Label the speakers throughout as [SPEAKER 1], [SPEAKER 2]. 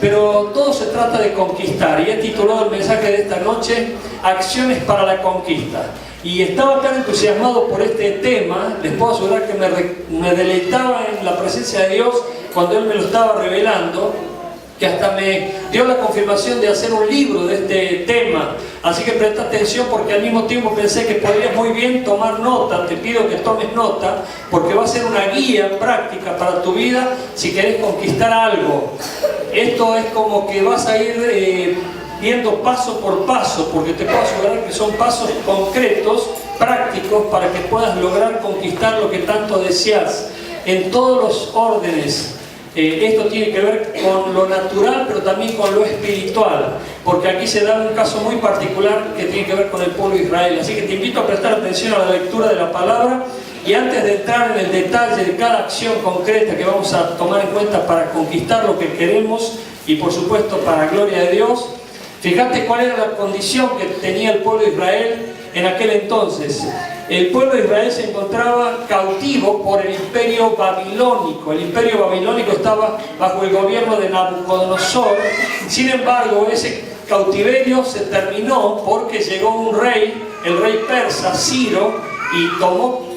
[SPEAKER 1] pero todo se trata de conquistar, y he titulado el mensaje de esta noche Acciones para la Conquista. Y estaba tan entusiasmado por este tema, les puedo asegurar que me deleitaba en la presencia de Dios cuando Él me lo estaba revelando, que hasta me dio la confirmación de hacer un libro de este tema. Así que presta atención, porque al mismo tiempo pensé que podrías muy bien tomar nota. Te pido que tomes nota, porque va a ser una guía práctica para tu vida si querés conquistar algo. Esto es como que vas a ir viendo paso por paso, porque te puedo asegurar que son pasos concretos, prácticos, para que puedas lograr conquistar lo que tanto deseas, en todos los órdenes. Esto tiene que ver con lo natural, pero también con lo espiritual, porque aquí se da un caso muy particular que tiene que ver con el pueblo de Israel. Así que te invito a prestar atención a la lectura de la palabra, y antes de entrar en el detalle de cada acción concreta que vamos a tomar en cuenta para conquistar lo que queremos, y por supuesto para gloria de Dios, fíjate cuál era la condición que tenía el pueblo de Israel en aquel entonces. El pueblo de Israel se encontraba cautivo por el imperio babilónico. El imperio babilónico estaba bajo el gobierno de Nabucodonosor. Sin embargo, ese cautiverio se terminó porque llegó un rey, el rey persa, Ciro, y tomó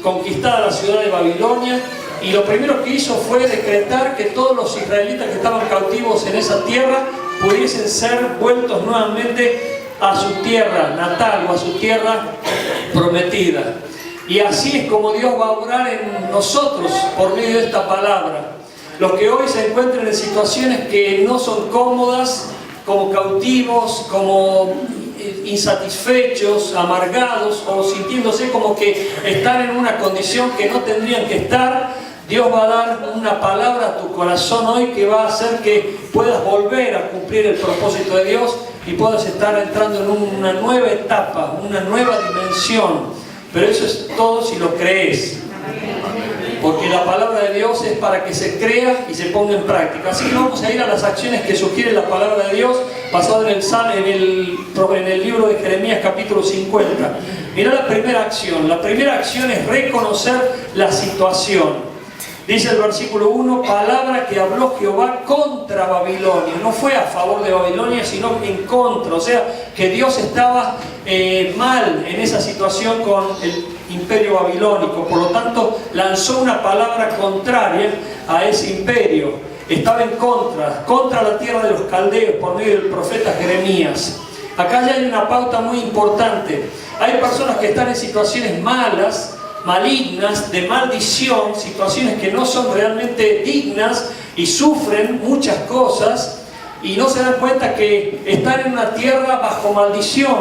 [SPEAKER 1] conquistada la ciudad de Babilonia. Y lo primero que hizo fue decretar que todos los israelitas que estaban cautivos en esa tierra pudiesen ser vueltos nuevamente a su tierra natal o a su tierra prometida. Y así es como Dios va a obrar en nosotros por medio de esta palabra. Los que hoy se encuentran en situaciones que no son cómodas, como cautivos, como insatisfechos, amargados, o sintiéndose como que están en una condición que no tendrían que estar, Dios va a dar una palabra a tu corazón hoy que va a hacer que puedas volver a cumplir el propósito de Dios y puedas estar entrando en una nueva etapa, una nueva dimensión. Pero eso es todo si lo crees, porque la palabra de Dios es para que se crea y se ponga en práctica. Así que vamos a ir a las acciones que sugiere la palabra de Dios, basado en el libro de Jeremías capítulo 50. Mirá la primera acción. La primera acción es reconocer la situación. Dice el versículo 1, palabra que habló Jehová contra Babilonia. No fue a favor de Babilonia, sino en contra. O sea, que Dios estaba mal en esa situación con el imperio babilónico. Por lo tanto, lanzó una palabra contraria a ese imperio. Estaba en contra la tierra de los caldeos por medio del profeta Jeremías. Acá ya hay una pauta muy importante. Hay personas que están en situaciones malas, malignas, de maldición, situaciones que no son realmente dignas y sufren muchas cosas y no se dan cuenta que están en una tierra bajo maldición,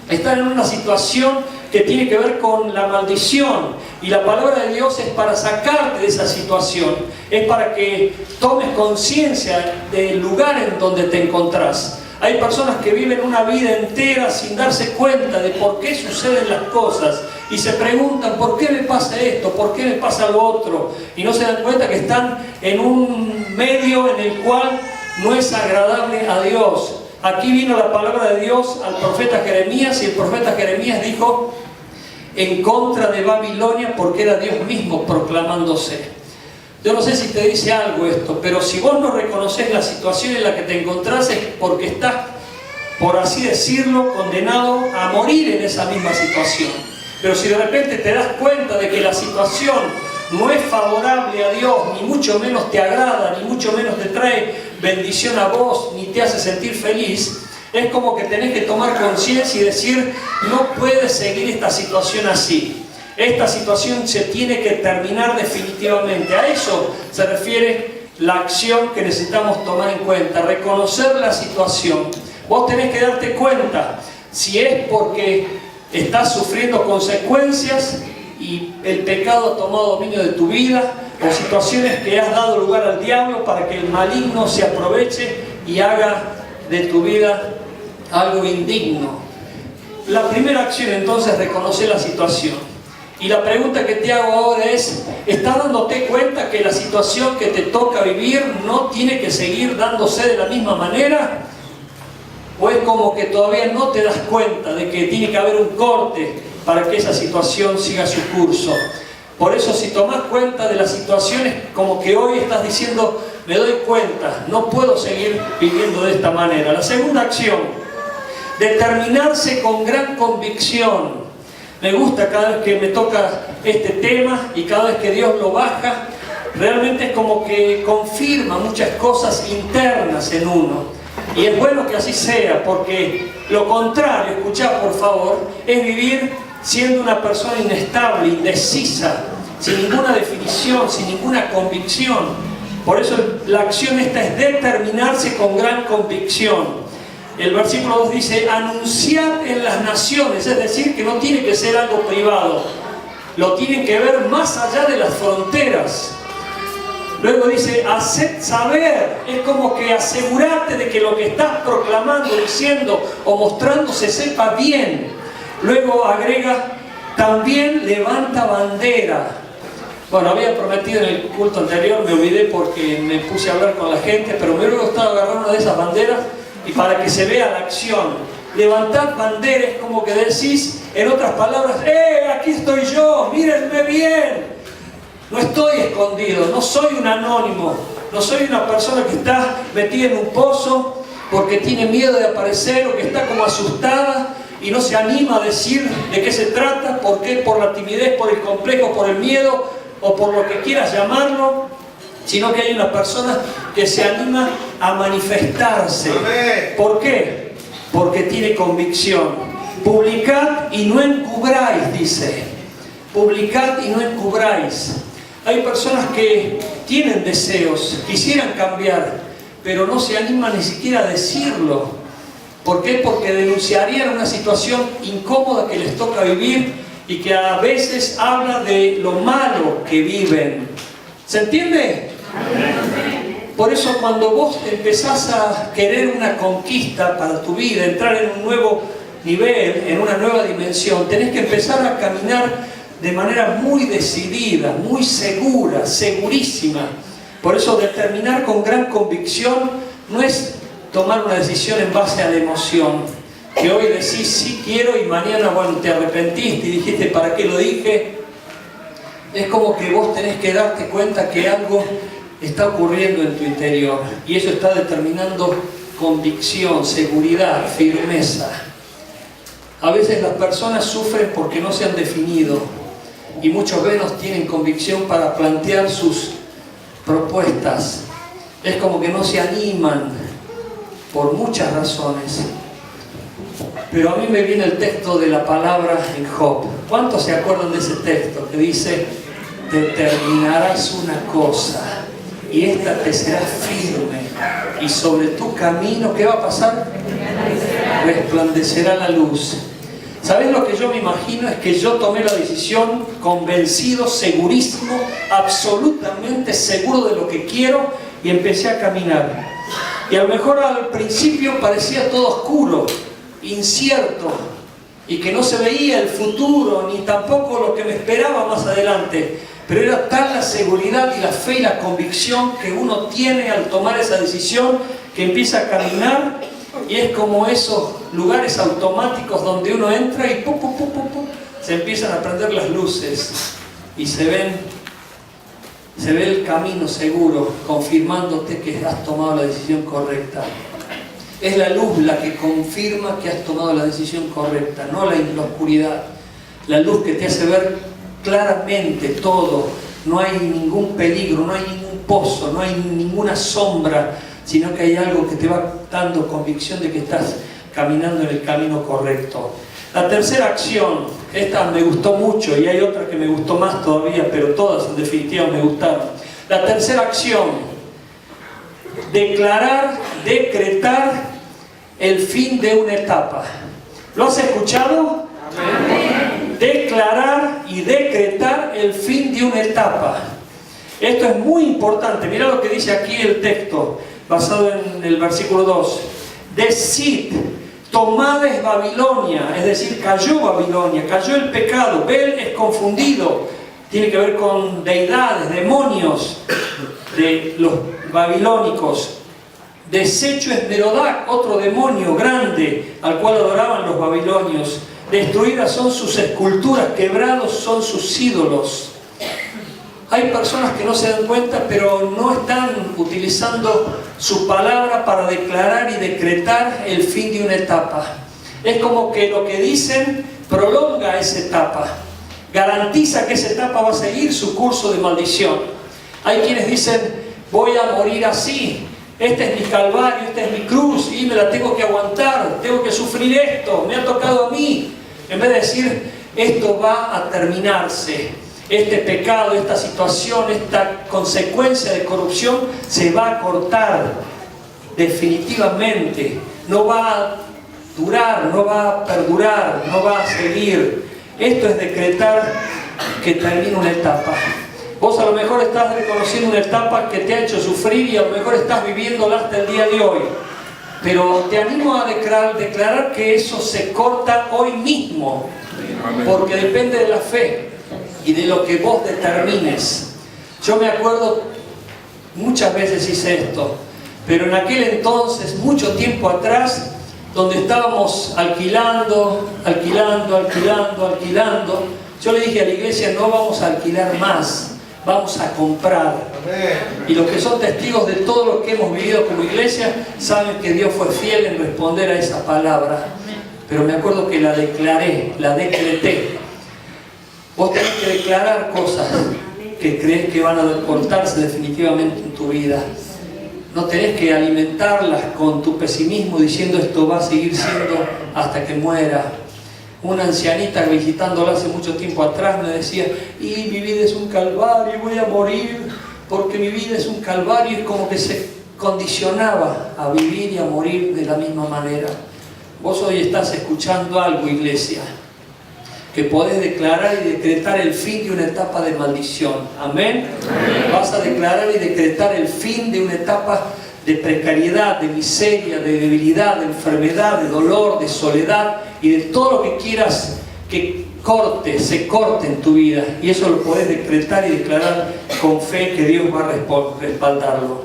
[SPEAKER 1] están en una situación que tiene que ver con la maldición, y la palabra de Dios es para sacarte de esa situación, es para que tomes conciencia del lugar en donde te encontrás. Hay personas que viven una vida entera sin darse cuenta de por qué suceden las cosas y se preguntan, ¿por qué me pasa esto? ¿Por qué me pasa lo otro? Y no se dan cuenta que están en un medio en el cual no es agradable a Dios. Aquí vino la palabra de Dios al profeta Jeremías, y el profeta Jeremías dijo en contra de Babilonia, porque era Dios mismo proclamándose. Yo no sé si te dice algo esto, pero si vos no reconoces la situación en la que te encontrás, es porque estás, por así decirlo, condenado a morir en esa misma situación. Pero si de repente te das cuenta de que la situación no es favorable a Dios, ni mucho menos te agrada, ni mucho menos te trae bendición a vos, ni te hace sentir feliz, es como que tenés que tomar conciencia y decir, no puedes seguir esta situación así. Esta situación se tiene que terminar definitivamente. A eso se refiere la acción que necesitamos tomar en cuenta, reconocer la situación. Vos tenés que darte cuenta si es porque estás sufriendo consecuencias y el pecado ha tomado dominio de tu vida, o situaciones que has dado lugar al diablo para que el maligno se aproveche y haga de tu vida algo indigno. La primera acción entonces es reconocer la situación. Y la pregunta que te hago ahora es, ¿estás dándote cuenta que la situación que te toca vivir no tiene que seguir dándose de la misma manera? ¿O es como que todavía no te das cuenta de que tiene que haber un corte para que esa situación siga su curso? Por eso, si tomás cuenta de las situaciones, como que hoy estás diciendo, me doy cuenta, no puedo seguir viviendo de esta manera. La segunda acción, determinarse con gran convicción. Me gusta cada vez que me toca este tema y cada vez que Dios lo baja, realmente es como que confirma muchas cosas internas en uno. Y es bueno que así sea, porque lo contrario, escuchad por favor, es vivir siendo una persona inestable, indecisa, sin ninguna definición, sin ninguna convicción. Por eso la acción esta es determinarse con gran convicción. El versículo 2 dice, anunciar en las naciones, es decir, que no tiene que ser algo privado, lo tienen que ver más allá de las fronteras. Luego dice, haced saber, es como que asegurarte de que lo que estás proclamando, diciendo o mostrando se sepa bien. Luego agrega, también levanta bandera. Bueno, había prometido en el culto anterior, me olvidé porque me puse a hablar con la gente, pero me hubiera gustado agarrar una de esas banderas y para que se vea la acción. Levantar bandera es como que decís, en otras palabras, aquí estoy yo, mírenme bien. No estoy escondido, no soy un anónimo, no soy una persona que está metida en un pozo porque tiene miedo de aparecer o que está como asustada y no se anima a decir de qué se trata. ¿Por qué? Por la timidez, por el complejo, por el miedo o por lo que quieras llamarlo, sino que hay una persona que se anima a manifestarse. ¿Por qué? Porque tiene convicción. Publicad y no encubráis, dice. Publicad y no encubráis. Hay personas que tienen deseos, quisieran cambiar, pero no se animan ni siquiera a decirlo. ¿Por qué? Porque denunciarían una situación incómoda que les toca vivir y que a veces habla de lo malo que viven. ¿Se entiende? Por eso cuando vos empezás a querer una conquista para tu vida, entrar en un nuevo nivel, en una nueva dimensión, tenés que empezar a caminar de manera muy decidida, muy segura, segurísima. Por eso determinar con gran convicción no es tomar una decisión en base a la emoción, que hoy decís sí quiero y mañana, bueno, te arrepentiste y dijiste ¿para qué lo dije? Es como que vos tenés que darte cuenta que algo está ocurriendo en tu interior y eso está determinando convicción, seguridad, firmeza. A veces las personas sufren porque no se han definido y muchos menos tienen convicción para plantear sus propuestas. Es como que no se animan por muchas razones. Pero a mí me viene el texto de la palabra en Job. ¿Cuántos se acuerdan de ese texto que dice, determinarás una cosa y esta te será firme y sobre tu camino, ¿qué va a pasar? Resplandecerá la luz. ¿Sabes lo que yo me imagino? Es que yo tomé la decisión convencido, segurísimo, absolutamente seguro de lo que quiero y empecé a caminar. Y a lo mejor al principio parecía todo oscuro, incierto, y que no se veía el futuro, ni tampoco lo que me esperaba más adelante. Pero era tal la seguridad y la fe y la convicción que uno tiene al tomar esa decisión que empieza a caminar. Y es como esos lugares automáticos donde uno entra y se empiezan a prender las luces y se ve el camino seguro, confirmándote que has tomado la decisión correcta. Es la luz la que confirma que has tomado la decisión correcta, no la oscuridad. La luz que te hace ver claramente todo, no hay ningún peligro, no hay ningún pozo, no hay ninguna sombra, sino que hay algo que te va dando convicción de que estás caminando en el camino correcto. La tercera acción, esta me gustó mucho y hay otra que me gustó más todavía, pero todas en definitiva me gustaron. La tercera acción, declarar, decretar el fin de una etapa. ¿Lo has escuchado? Amén. Declarar y decretar el fin de una etapa. Esto es muy importante. Mirá lo que dice aquí el texto, basado en el versículo 2. Decid, tomad es Babilonia, es decir, cayó Babilonia, cayó el pecado. Bel es confundido, tiene que ver con deidades, demonios de los babilónicos. Deshecho es Merodach, otro demonio grande al cual adoraban los babilonios. Destruidas son sus esculturas, quebrados son sus ídolos. Hay personas que no se dan cuenta, pero no están utilizando su palabra para declarar y decretar el fin de una etapa. Es como que lo que dicen prolonga esa etapa, garantiza que esa etapa va a seguir su curso de maldición. Hay quienes dicen, voy a morir así, este es mi calvario, esta es mi cruz y me la tengo que aguantar, tengo que sufrir esto, me ha tocado a mí. En vez de decir, esto va a terminarse, este pecado, esta situación, esta consecuencia de corrupción se va a cortar definitivamente, no va a durar, no va a perdurar, no va a seguir. Esto es decretar que termina una etapa. Vos a lo mejor estás reconociendo una etapa que te ha hecho sufrir y a lo mejor estás viviéndola hasta el día de hoy. Pero te animo a declarar que eso se corta hoy mismo, porque depende de la fe y de lo que vos determines. Yo me acuerdo, muchas veces hice esto, pero en aquel entonces, mucho tiempo atrás, donde estábamos alquilando, yo le dije a la iglesia, no vamos a alquilar más, vamos a comprar. Y los que son testigos de todo lo que hemos vivido como iglesia, saben que Dios fue fiel en responder a esa palabra. Pero me acuerdo que la declaré, la decreté. Vos tenés que declarar cosas que crees que van a cortarse definitivamente en tu vida. No tenés que alimentarlas con tu pesimismo diciendo esto va a seguir siendo hasta que muera. Una ancianita visitándola hace mucho tiempo atrás me decía, y mi vida es un calvario, voy a morir porque mi vida es un calvario, y como que se condicionaba a vivir y a morir de la misma manera. Vos hoy estás escuchando algo, iglesia, que podés declarar y decretar el fin de una etapa de maldición. Amén. Amén. Vas a declarar y decretar el fin de una etapa de precariedad, de miseria, de debilidad, de enfermedad, de dolor, de soledad y de todo lo que quieras que se corte en tu vida. Y eso lo podés decretar y declarar con fe que Dios va a respaldarlo.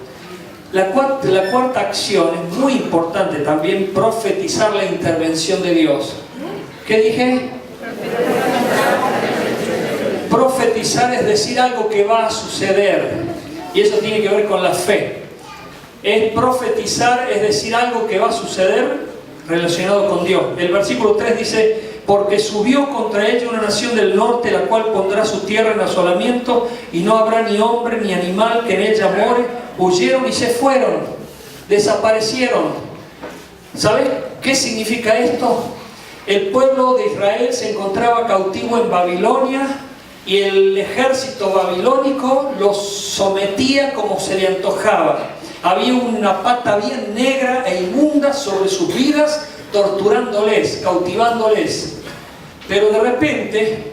[SPEAKER 1] La cuarta acción es muy importante también, profetizar la intervención de Dios. ¿Qué dije? Profetizar es decir algo que va a suceder, y eso tiene que ver con la fe. Es profetizar, es decir algo que va a suceder relacionado con Dios. El versículo 3 dice, porque subió contra ella una nación del norte, la cual pondrá su tierra en asolamiento, y no habrá ni hombre ni animal que en ella more. Huyeron y se fueron, desaparecieron. ¿Sabes qué significa esto? El pueblo de Israel se encontraba cautivo en Babilonia y el ejército babilónico los sometía como se le antojaba. Había una pata bien negra e inmunda sobre sus vidas, torturándoles, cautivándoles. Pero de repente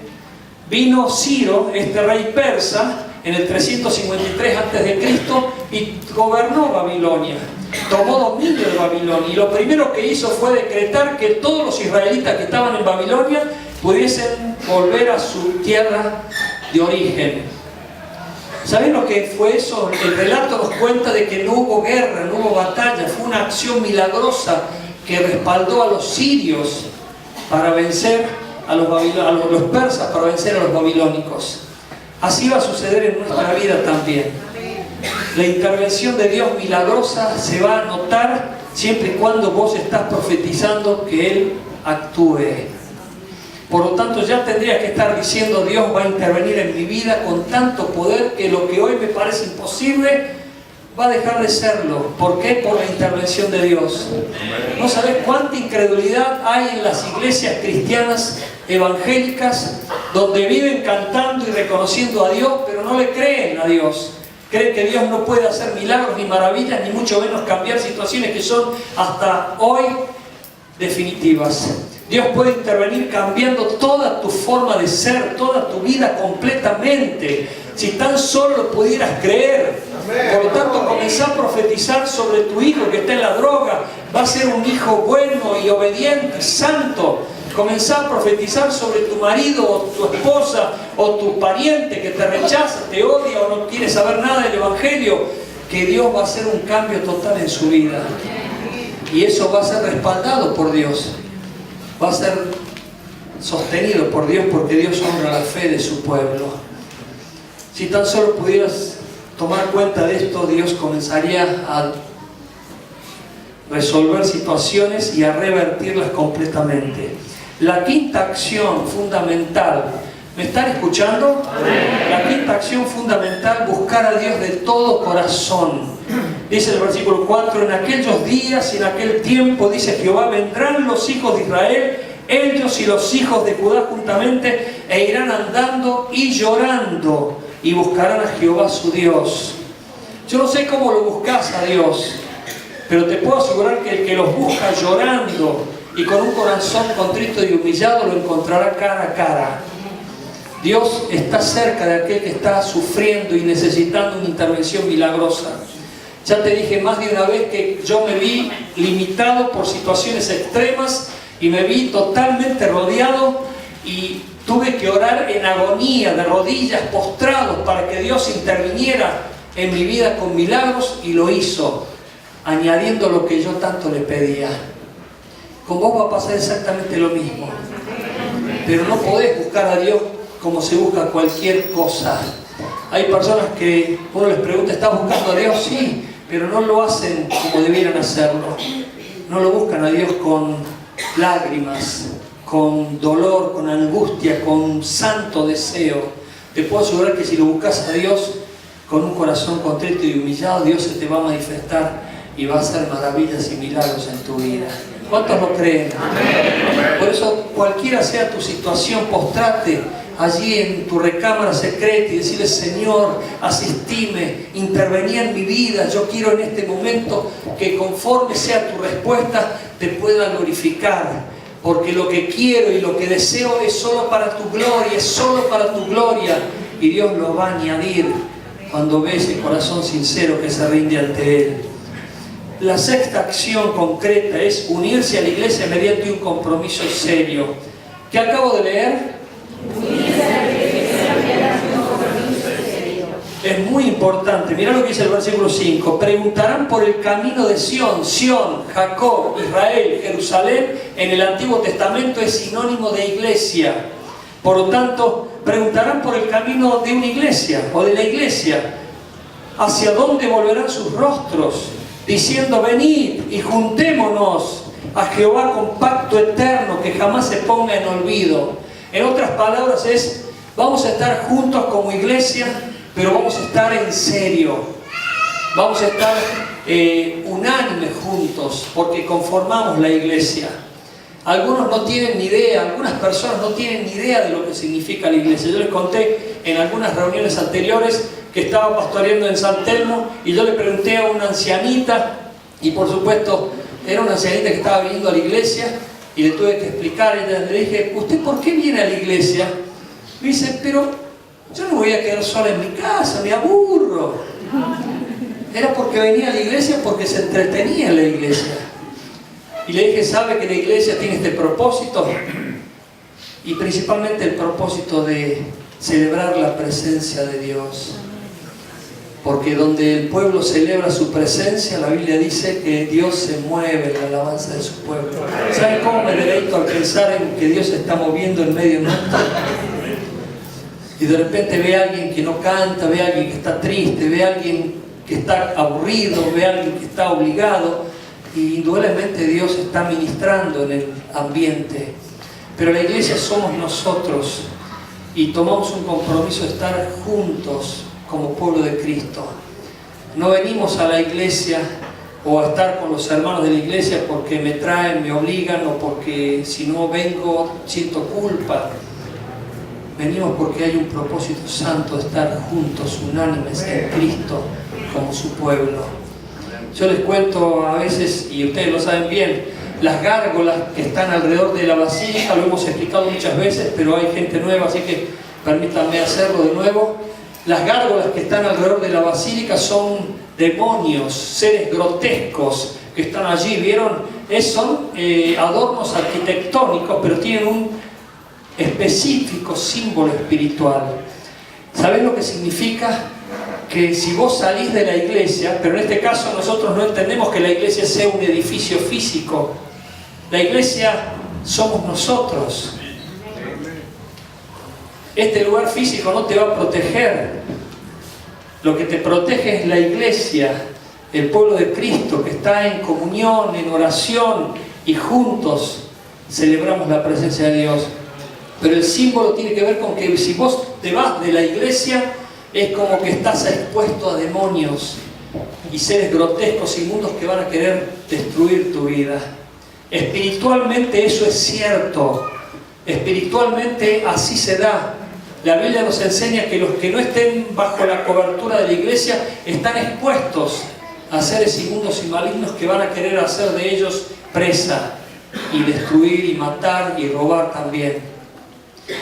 [SPEAKER 1] vino Ciro, este rey persa, en el 353 a.C. y gobernó Babilonia. Tomó dominio de Babilonia y lo primero que hizo fue decretar que todos los israelitas que estaban en Babilonia pudiesen volver a su tierra de origen. ¿Saben lo que fue eso? El relato nos cuenta de que no hubo guerra, no hubo batalla, fue una acción milagrosa que respaldó a los sirios para vencer a los persas, para vencer a los babilónicos. Así va a suceder en nuestra vida también. La intervención de Dios milagrosa se va a notar siempre y cuando vos estás profetizando que Él actúe. Por lo tanto, ya tendrías que estar diciendo, Dios va a intervenir en mi vida con tanto poder que lo que hoy me parece imposible va a dejar de serlo. ¿Por qué? Por la intervención de Dios. ¿No sabés cuánta incredulidad hay en las iglesias cristianas evangélicas donde viven cantando y reconociendo a Dios, pero no le creen a Dios? Creen que Dios no puede hacer milagros ni maravillas, ni mucho menos cambiar situaciones que son hasta hoy definitivas. Dios puede intervenir cambiando toda tu forma de ser, toda tu vida completamente, si tan solo lo pudieras creer. Por lo tanto, comenzá a profetizar sobre tu hijo que está en la droga. Va a ser un hijo bueno y obediente, santo. Comenzá a profetizar sobre tu marido o tu esposa o tu pariente que te rechaza, te odia o no quiere saber nada del Evangelio, que Dios va a hacer un cambio total en su vida. Y eso va a ser respaldado por Dios. Va a ser sostenido por Dios, porque Dios honra la fe de su pueblo. Si tan solo pudieras tomar cuenta de esto, Dios comenzaría a resolver situaciones y a revertirlas completamente. La quinta acción fundamental, ¿me están escuchando? La quinta acción fundamental, buscar a Dios de todo corazón. Dice el versículo 4, en aquellos días y en aquel tiempo, dice Jehová, vendrán los hijos de Israel, ellos y los hijos de Judá juntamente, e irán andando y llorando, y buscarán a Jehová su Dios. Yo no sé cómo lo buscas a Dios, pero te puedo asegurar que el que los busca llorando y con un corazón contrito y humillado lo encontrará cara a cara. Dios está cerca de aquel que está sufriendo y necesitando una intervención milagrosa. Ya te dije más de una vez que yo me vi limitado por situaciones extremas y me vi totalmente rodeado y tuve que orar en agonía, de rodillas, postrados, para que Dios interviniera en mi vida con milagros, y lo hizo, añadiendo lo que yo tanto le pedía. Con vos va a pasar exactamente lo mismo, pero no podés buscar a Dios como se busca cualquier cosa. Hay personas que uno les pregunta, ¿estás buscando a Dios? Sí, pero no lo hacen como debieran hacerlo. No lo buscan a Dios con lágrimas, con dolor, con angustia, con santo deseo. Te puedo asegurar que si lo buscas a Dios con un corazón contrito y humillado, Dios se te va a manifestar y va a hacer maravillas y milagros en tu vida. ¿Cuántos lo creen? Por eso, cualquiera sea tu situación, postrate allí en tu recámara secreta y decirle, Señor, asistime, intervení en mi vida. Yo quiero en este momento que, conforme sea tu respuesta, te pueda glorificar, porque lo que quiero y lo que deseo es solo para tu gloria, es solo para tu gloria, y Dios lo va a añadir cuando ves el corazón sincero que se rinde ante Él. La sexta acción concreta es unirse a la iglesia mediante un compromiso serio. ¿Qué acabo de leer? Es muy importante. Mirá lo que dice el versículo 5. Preguntarán por el camino de Sión. Sión, Jacob, Israel, Jerusalén, en el Antiguo Testamento es sinónimo de iglesia. Por lo tanto, preguntarán por el camino de una iglesia o de la iglesia. ¿Hacia dónde volverán sus rostros? Diciendo, venid y juntémonos a Jehová con pacto eterno que jamás se ponga en olvido. En otras palabras es, vamos a estar juntos como iglesia, pero vamos a estar en serio. Vamos a estar unánimes juntos, porque conformamos la iglesia. Algunos no tienen ni idea, algunas personas no tienen ni idea de lo que significa la iglesia. Yo les conté en algunas reuniones anteriores que estaba pastoreando en San Telmo, y yo le pregunté a una ancianita, y por supuesto era una ancianita que estaba viniendo a la iglesia, y le tuve que explicar. Y le dije, ¿usted por qué viene a la iglesia? Me dice, pero yo no voy a quedar sola en mi casa, me aburro. Era porque venía a la iglesia porque se entretenía en la iglesia. Y le dije, ¿sabe que la iglesia tiene este propósito? Y principalmente el propósito de celebrar la presencia de Dios. Porque donde el pueblo celebra su presencia, la Biblia dice que Dios se mueve en la alabanza de su pueblo. ¿Saben cómo me deleito al pensar en que Dios se está moviendo en medio nuestro? Y de repente ve a alguien que no canta, ve a alguien que está triste, ve a alguien que está aburrido, ve a alguien que está obligado, y indudablemente Dios está ministrando en el ambiente. Pero la iglesia somos nosotros, y tomamos un compromiso de estar juntos como pueblo de Cristo. No venimos a la iglesia o a estar con los hermanos de la iglesia porque me traen, me obligan, o porque si no vengo siento culpa. Venimos porque hay un propósito santo de estar juntos, unánimes en Cristo, como su pueblo. Yo les cuento a veces, y ustedes lo saben bien, las gárgolas que están alrededor de la basílica. Lo hemos explicado muchas veces, pero hay gente nueva, así que permítanme hacerlo de nuevo. Las gárgolas que están alrededor de la basílica son demonios, seres grotescos que están allí, ¿vieron? Son adornos arquitectónicos, pero tienen un específico símbolo espiritual. ¿Saben lo que significa? Que si vos salís de la iglesia, pero en este caso nosotros no entendemos que la iglesia sea un edificio físico. La iglesia somos nosotros. Este lugar físico no te va a proteger, Lo que te protege es la iglesia, el pueblo de Cristo, que está en comunión, en oración, y juntos celebramos la presencia de Dios. Pero el símbolo tiene que ver con que si vos te vas de la iglesia, es como que estás expuesto a demonios y seres grotescos, inmundos, que van a querer destruir tu vida. Espiritualmente eso es cierto. Espiritualmente así se da. La Biblia nos enseña que los que no estén bajo la cobertura de la iglesia están expuestos a seres inmundos y malignos que van a querer hacer de ellos presa y destruir y matar y robar también.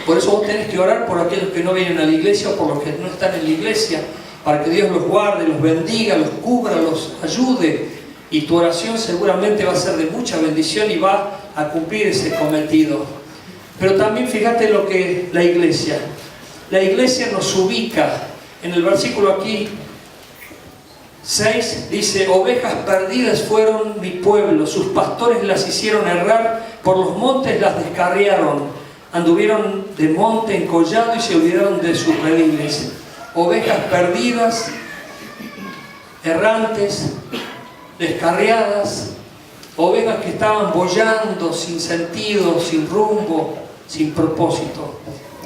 [SPEAKER 1] Por eso vos tenés que orar por aquellos que no vienen a la iglesia o por los que no están en la iglesia, para que Dios los guarde, los bendiga, los cubra, los ayude, y tu oración seguramente va a ser de mucha bendición y va a cumplir ese cometido. Pero también fíjate lo que la iglesia nos ubica. En el versículo aquí 6 dice: ovejas perdidas fueron mi pueblo, sus pastores las hicieron errar, por los montes las descarriaron, anduvieron de monte en collado y se olvidaron de sus rediles. Ovejas perdidas, errantes, descarriadas, ovejas que estaban boyando sin sentido, sin rumbo, sin propósito.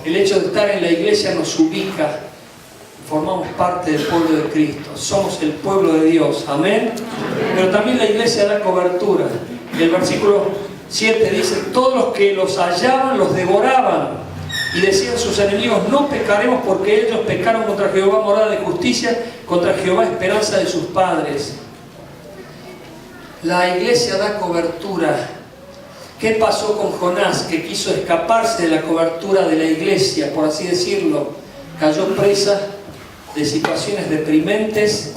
[SPEAKER 1] El hecho de estar en la iglesia nos ubica. Formamos parte del pueblo de Cristo, somos el pueblo de Dios, amén. Pero también la iglesia da cobertura. El versículo 7 dice: todos los que los hallaban los devoraban, y decían sus enemigos: no pecaremos, porque ellos pecaron contra Jehová, morada de justicia, contra Jehová, esperanza de sus padres. La iglesia da cobertura. ¿Qué pasó con Jonás, que quiso escaparse de la cobertura de la iglesia, por así decirlo? Cayó presa de situaciones deprimentes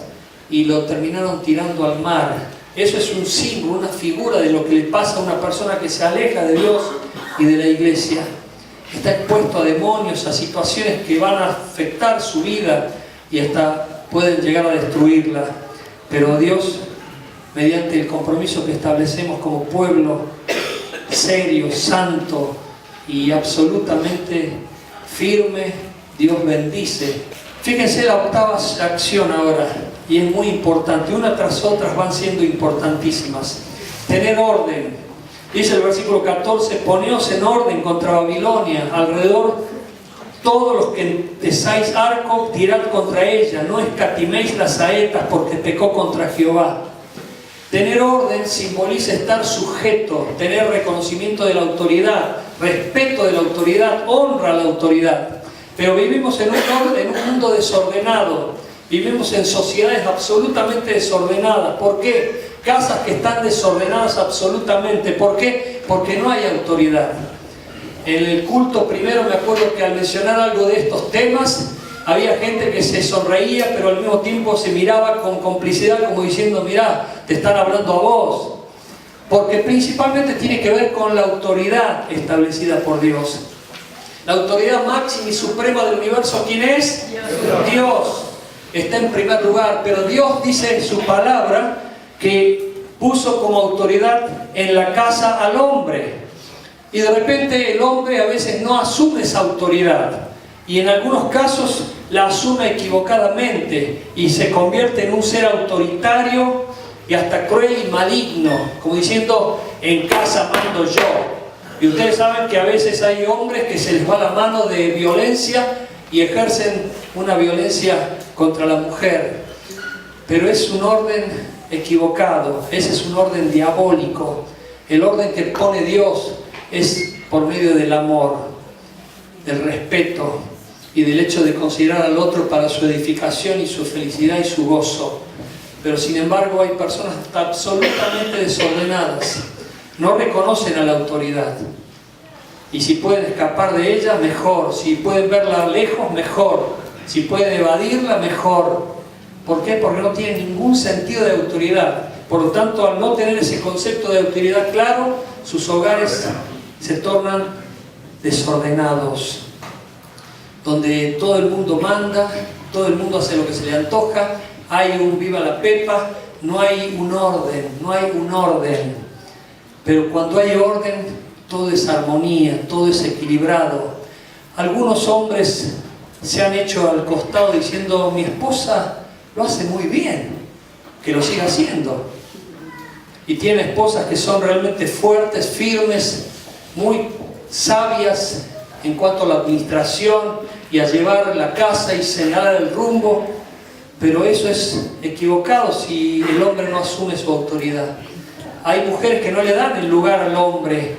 [SPEAKER 1] y lo terminaron tirando al mar. Eso es un símbolo, una figura de lo que le pasa a una persona que se aleja de Dios y de la iglesia. Está expuesto a demonios, a situaciones que van a afectar su vida y hasta pueden llegar a destruirla. Pero Dios, mediante el compromiso que establecemos como pueblo serio, santo y absolutamente firme, Dios bendice. Fíjense la octava acción ahora, y es muy importante. Una tras otra van siendo importantísimas. Tener orden. Dice el versículo 14: poneos en orden contra Babilonia, alrededor todos los que empezáis arco, tirad contra ella, no escatiméis las saetas, porque pecó contra Jehová. Tener orden simboliza estar sujeto, tener reconocimiento de la autoridad, respeto de la autoridad, honra a la autoridad. Pero vivimos en un mundo desordenado, vivimos en sociedades absolutamente desordenadas. ¿Por qué? Casas que están desordenadas absolutamente. ¿Por qué? Porque no hay autoridad. En el culto primero me acuerdo que al mencionar algo de estos temas, había gente que se sonreía, pero al mismo tiempo se miraba con complicidad, como diciendo: mirá, te están hablando a vos. Porque principalmente tiene que ver con la autoridad establecida por Dios. La autoridad máxima y suprema del universo, ¿quién es? Dios. Está en primer lugar, pero Dios dice en su palabra que puso como autoridad en la casa al hombre. Y de repente el hombre a veces no asume esa autoridad. Y en algunos casos la asume equivocadamente y se convierte en un ser autoritario y hasta cruel y maligno, como diciendo: en casa mando yo. Y ustedes saben que a veces hay hombres que se les va la mano de violencia y ejercen una violencia contra la mujer. Pero es un orden equivocado, ese es un orden diabólico. El orden que pone Dios es por medio del amor, del respeto y del hecho de considerar al otro para su edificación y su felicidad y su gozo. Pero sin embargo hay personas absolutamente desordenadas, no reconocen a la autoridad, y si pueden escapar de ella, mejor. Si pueden verla lejos, mejor. Si pueden evadirla, mejor. ¿Por qué? Porque no tienen ningún sentido de autoridad. Por lo tanto, al no tener ese concepto de autoridad claro, sus hogares se tornan desordenados, donde todo el mundo manda, todo el mundo hace lo que se le antoja, hay un viva la pepa, no hay un orden. Pero cuando hay orden, todo es armonía, todo es equilibrado. Algunos hombres se han hecho al costado diciendo: mi esposa lo hace muy bien, que lo siga haciendo. Y tiene esposas que son realmente fuertes, firmes, muy sabias en cuanto a la administración y a llevar la casa y señalar el rumbo, pero eso es equivocado si el hombre no asume su autoridad. Hay mujeres que no le dan el lugar al hombre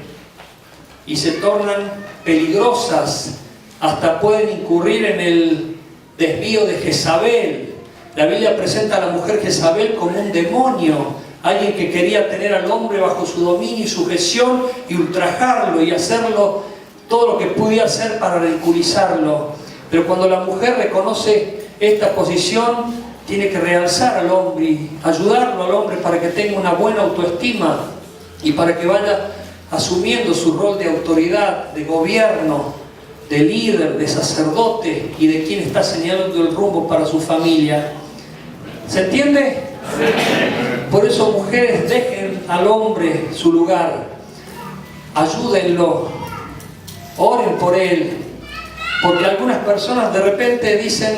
[SPEAKER 1] y se tornan peligrosas, hasta pueden incurrir en el desvío de Jezabel. La Biblia presenta a la mujer Jezabel como un demonio, alguien que quería tener al hombre bajo su dominio y sujeción y ultrajarlo y hacerlo todo lo que pudiera hacer para ridiculizarlo. Pero cuando la mujer reconoce esta posición, tiene que realzar al hombre y ayudarlo al hombre para que tenga una buena autoestima y para que vaya asumiendo su rol de autoridad, de gobierno, de líder, de sacerdote y de quien está señalando el rumbo para su familia. ¿Se entiende? Por eso, mujeres, dejen al hombre su lugar, ayúdenlo, oren por él, porque algunas personas de repente dicen: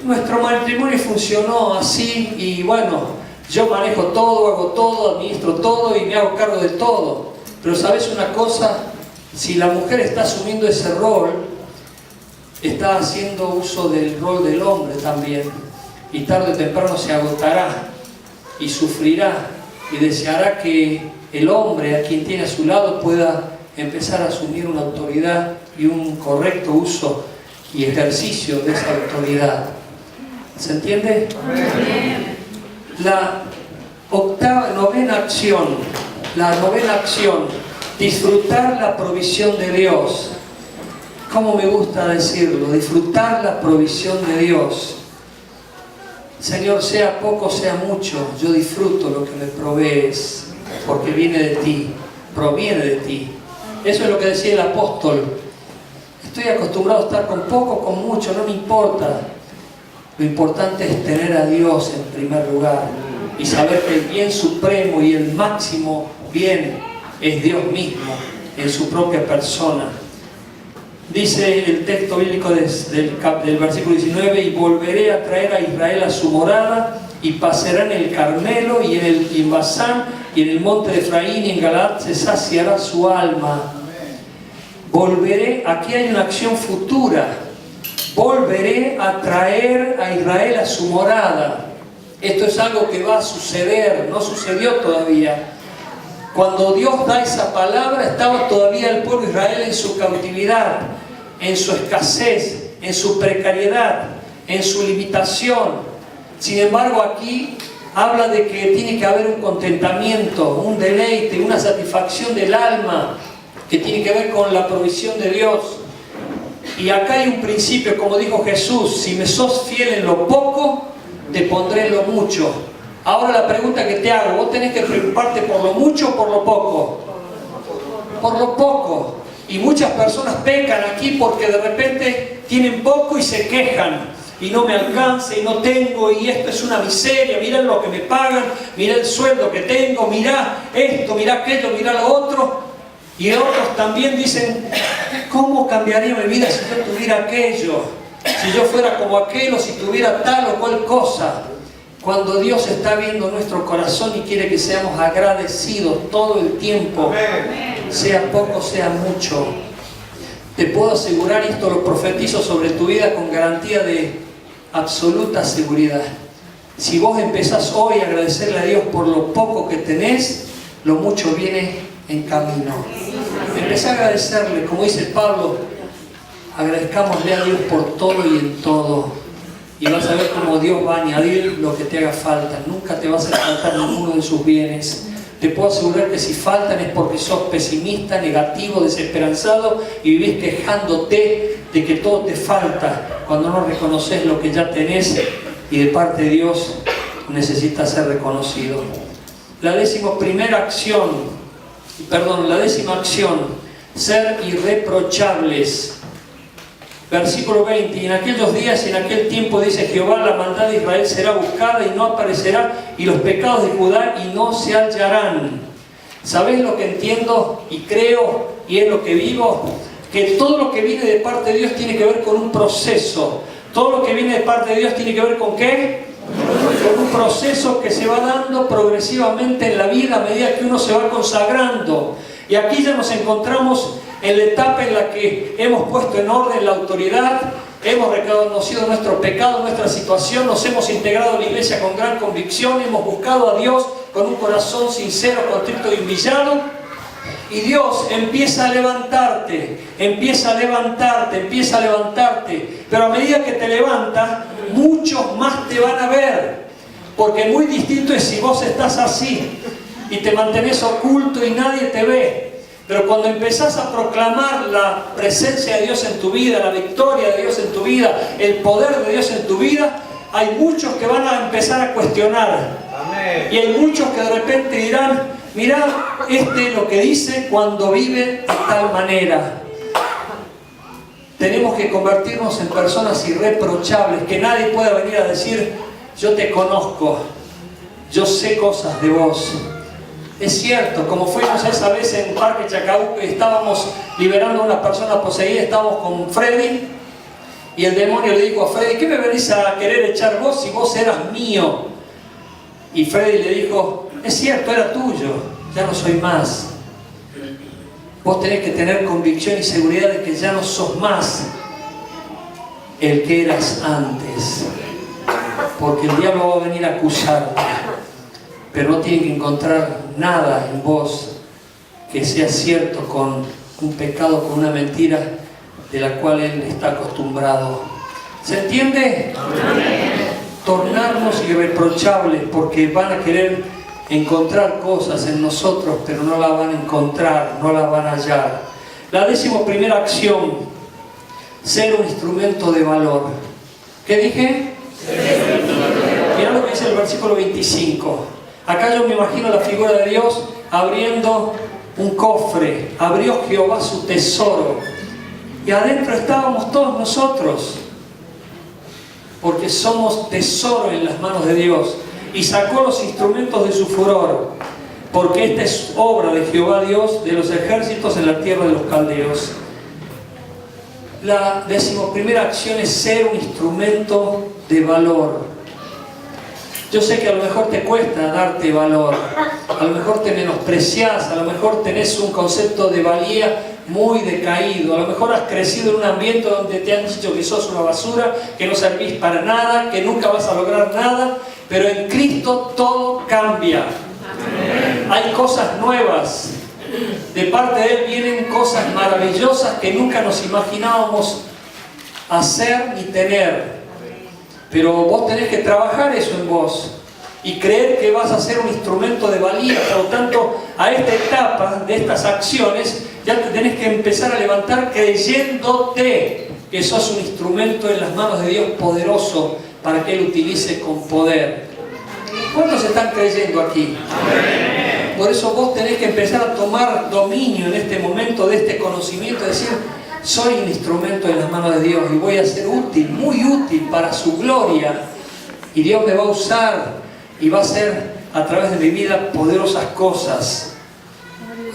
[SPEAKER 1] nuestro matrimonio funcionó así y bueno, yo manejo todo, hago todo, administro todo y me hago cargo de todo. Pero ¿sabes una cosa? Si la mujer está asumiendo ese rol, está haciendo uso del rol del hombre también, y tarde o temprano se agotará y sufrirá y deseará que el hombre a quien tiene a su lado pueda empezar a asumir una autoridad y un correcto uso y ejercicio de esa autoridad. ¿Se entiende? La novena acción, disfrutar la provisión de Dios. ¿Cómo me gusta decirlo? Disfrutar la provisión de Dios. Señor, sea poco, sea mucho, yo disfruto lo que me provees, porque viene de ti, proviene de ti. Eso es lo que decía el apóstol. Estoy acostumbrado a estar con poco, con mucho, no me importa. Lo importante es tener a Dios en primer lugar y saber que el bien supremo y el máximo bien es Dios mismo en su propia persona. Dice el texto bíblico del versículo 19: y volveré a traer a Israel a su morada, y pasará en el Carmelo y en Basán y en el monte de Efraín y en Galaad se saciará su alma. Volveré, aquí hay una acción futura. Volveré a traer a Israel a su morada. Esto es algo que va a suceder, no sucedió todavía. Cuando Dios da esa palabra, estaba todavía el pueblo de Israel en su cautividad, en su escasez, en su precariedad, en su limitación. Sin embargo, aquí habla de que tiene que haber un contentamiento, un deleite, una satisfacción del alma, que tiene que ver con la provisión de Dios. Y acá hay un principio, como dijo Jesús: si me sos fiel en lo poco, te pondré en lo mucho. Ahora la pregunta que te hago: ¿vos tenés que preocuparte por lo mucho o por lo poco? Por lo poco. Y muchas personas pecan aquí porque de repente tienen poco y se quejan: y no me alcanza, y no tengo, y esto es una miseria, mirá lo que me pagan, mirá el sueldo que tengo, mirá esto, mirá aquello, mirá lo otro. Y otros también dicen: ¿cómo cambiaría mi vida si yo tuviera aquello? Si yo fuera como aquel, o si tuviera tal o cual cosa. Cuando Dios está viendo nuestro corazón y quiere que seamos agradecidos todo el tiempo, sea poco, sea mucho. Te puedo asegurar, y esto lo profetizo sobre tu vida con garantía de absoluta seguridad: si vos empezás hoy a agradecerle a Dios por lo poco que tenés, lo mucho viene en camino. Empecé a agradecerle, como dice Pablo: agradezcámosle a Dios por todo y en todo. Y vas a ver cómo Dios va a añadir lo que te haga falta. Nunca te va a hacer faltar ninguno de sus bienes. Te puedo asegurar que si faltan es porque sos pesimista, negativo, desesperanzado y vivís quejándote de que todo te falta, cuando no reconoces lo que ya tenés y de parte de Dios necesita ser reconocido. La décima acción, ser irreprochables. Versículo 20: y en aquellos días y en aquel tiempo, dice Jehová, la maldad de Israel será buscada y no aparecerá, y los pecados de Judá y no se hallarán. ¿Sabéis lo que entiendo y creo y es lo que vivo? que todo lo que viene de parte de Dios tiene que ver con un proceso. Todo lo que viene de parte de Dios tiene que ver con ¿qué? Con un proceso que se va dando progresivamente en la vida a medida que uno se va consagrando. Y aquí ya nos encontramos en la etapa en la que hemos puesto en orden la autoridad, hemos reconocido nuestro pecado, nuestra situación, nos hemos integrado a la iglesia con gran convicción, hemos buscado a Dios con un corazón sincero, contrito y humillado. Y Dios empieza a levantarte, empieza a levantarte, empieza a levantarte. Pero a medida que te levantas, muchos más te van a ver. Porque muy distinto es si vos estás así y te mantenés oculto y nadie te ve. Pero cuando empezás a proclamar la presencia de Dios en tu vida, la victoria de Dios en tu vida, el poder de Dios en tu vida, hay muchos que van a empezar a cuestionar. Amén. Y hay muchos que de repente dirán: mirá, lo que dice cuando vive de tal manera. Tenemos que convertirnos en personas irreprochables, que nadie pueda venir a decir: yo te conozco, yo sé cosas de vos. Es cierto, como fuimos esa vez en Parque Chacabuco, estábamos liberando a una persona poseída, estábamos con Freddy, y el demonio le dijo a Freddy: ¿qué me venís a querer echar vos si vos eras mío? Y Freddy le dijo: es cierto, era tuyo, ya no soy más. Vos tenés que tener convicción y seguridad de que ya no sos más el que eras antes. Porque el diablo va a venir a acusarte, pero no tiene que encontrar nada en vos que sea cierto con un pecado, con una mentira de la cual él está acostumbrado. ¿Se entiende? Amén. Tornarnos irreprochables, porque van a querer encontrar cosas en nosotros, pero no las van a encontrar, no las van a hallar. La 11ª acción: ser un instrumento de valor. ¿Qué dije? Mirá lo que dice el versículo 25. Acá yo me imagino la figura de Dios abriendo un cofre. Abrió Jehová su tesoro, y adentro estábamos todos nosotros, porque somos tesoro en las manos de Dios. Y sacó los instrumentos de su furor, porque esta es obra de Jehová Dios de los ejércitos en la tierra de los caldeos. La 11ª acción es ser un instrumento de valor. Yo sé que a lo mejor te cuesta darte valor, a lo mejor te menospreciás, a lo mejor tenés un concepto de valía muy decaído, a lo mejor has crecido en un ambiente donde te han dicho que sos una basura, que no servís para nada, que nunca vas a lograr nada. Pero en Cristo todo cambia. Hay cosas nuevas. De parte de Él vienen cosas maravillosas que nunca nos imaginábamos hacer ni tener. Pero vos tenés que trabajar eso en vos y creer que vas a ser un instrumento de valía. Por lo tanto, a esta etapa de estas acciones ya te tenés que empezar a levantar creyéndote que sos un instrumento en las manos de Dios poderoso, para que Él utilice con poder. ¿Cuántos están creyendo aquí? Amén. Por eso vos tenés que empezar a tomar dominio en este momento de este conocimiento, decir: soy un instrumento en las manos de Dios y voy a ser útil, muy útil para su gloria, y Dios me va a usar y va a hacer a través de mi vida poderosas cosas.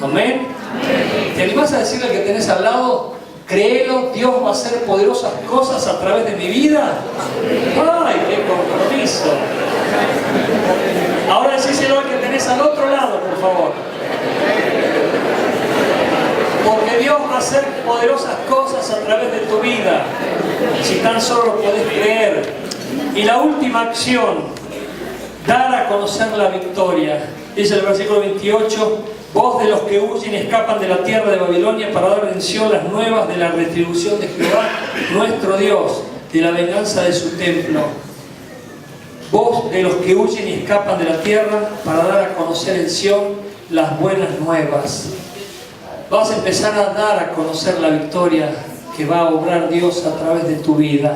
[SPEAKER 1] Amén. Amén. ¿Te animás a decirle al que tenés al lado: créelo, Dios va a hacer poderosas cosas a través de mi vida? ¡Ay, qué compromiso! Ahora decíselo al que tenés al otro lado, por favor. Porque Dios va a hacer poderosas cosas a través de tu vida, si tan solo podés creer. Y la última acción: dar a conocer la victoria. Dice el versículo 28: voz de los que huyen y escapan de la tierra de Babilonia, para dar en Sión las nuevas de la retribución de Jehová nuestro Dios, de la venganza de su templo. Voz de los que huyen y escapan de la tierra, para dar a conocer en Sión las buenas nuevas. Vas a empezar a dar a conocer la victoria que va a obrar Dios a través de tu vida.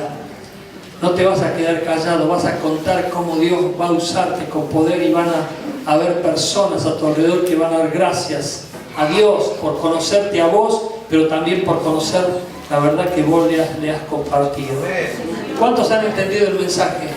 [SPEAKER 1] No te vas a quedar callado, vas a contar cómo Dios va a usarte con poder, y van a haber personas a tu alrededor que van a dar gracias a Dios por conocerte a vos, pero también por conocer la verdad que vos le has compartido. ¿Cuántos han entendido el mensaje?